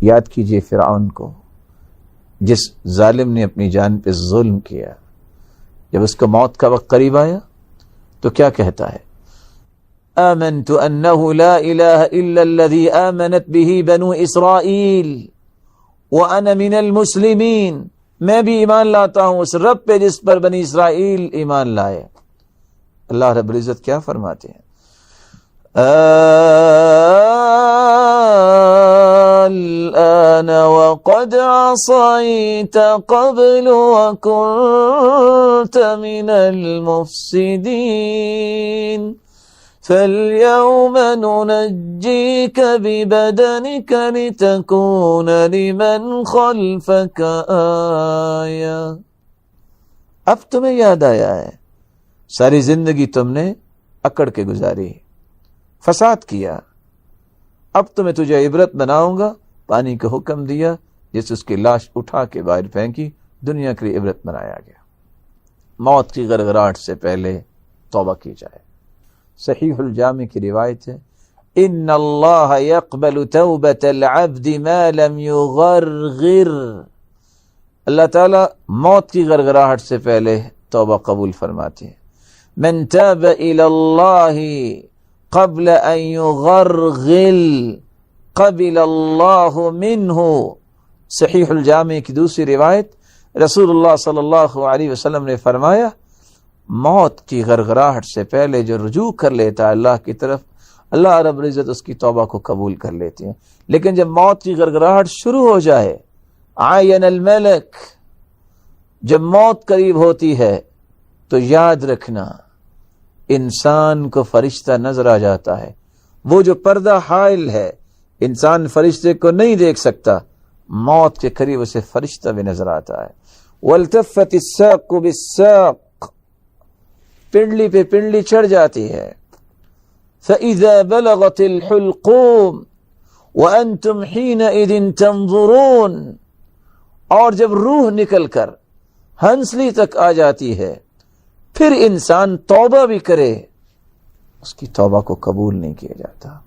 یاد کیجئے فرعون کو، جس ظالم نے اپنی جان پہ ظلم کیا، جب اس کو موت کا وقت قریب آیا تو کیا کہتا ہے؟ آمنت انه لا الہ الا الذی آمنت به بنو اسرائیل وانا من المسلمین، میں بھی ایمان لاتا ہوں اس رب پہ جس پر بنی اسرائیل ایمان لائے۔ اللہ رب العزت کیا فرماتے ہیں؟ الآن وقد عصيت قبل وكنت من المفسدين فاليوم ننجيك ببدنك لتكون لمن خلفك آية۔ اب تمہیں یاد آیا ہے، ساری زندگی تم نے اکڑ کے گزاری، فساد کیا، اب تمہیں تجھے عبرت بناؤں گا۔ پانی کا حکم دیا، جس اس کی لاش اٹھا کے باہر پھینکی، دنیا کے لیے عبرت بنایا گیا۔ موت کی غرغراہٹ سے پہلے توبہ کی جائے۔ صحیح الجامع کی روایت ہے، ان اللہ یقبل توبۃ العبد ما لم یغرغر، اللہ تعالی موت کی غرغراہٹ سے پہلے توبہ قبول فرماتے ہیں۔ من تاب الی اللہ قبل ان یغرغل قبل اللہ منہ۔ صحیح الجامع کی دوسری روایت، رسول اللہ صلی اللہ علیہ وسلم نے فرمایا، موت کی غرغراہٹ سے پہلے جو رجوع کر لیتا ہے اللہ کی طرف، اللہ رب العزت اس کی توبہ کو قبول کر لیتے ہیں۔ لیکن جب موت کی غرغراہٹ شروع ہو جائے، عین الملک، جب موت قریب ہوتی ہے تو یاد رکھنا انسان کو فرشتہ نظر آ جاتا ہے۔ وہ جو پردہ حائل ہے، انسان فرشتے کو نہیں دیکھ سکتا، موت کے قریب اسے فرشتہ بھی نظر آتا ہے۔ والتفت الساق بالساق، پنڈلی پہ پنڈلی چڑھ جاتی ہے۔ فإذا بلغت الحلقوم وأنتم حينئذ تنظرون، اور جب روح نکل کر ہنسلی تک آ جاتی ہے، پھر انسان توبہ بھی کرے، اس کی توبہ کو قبول نہیں کیا جاتا۔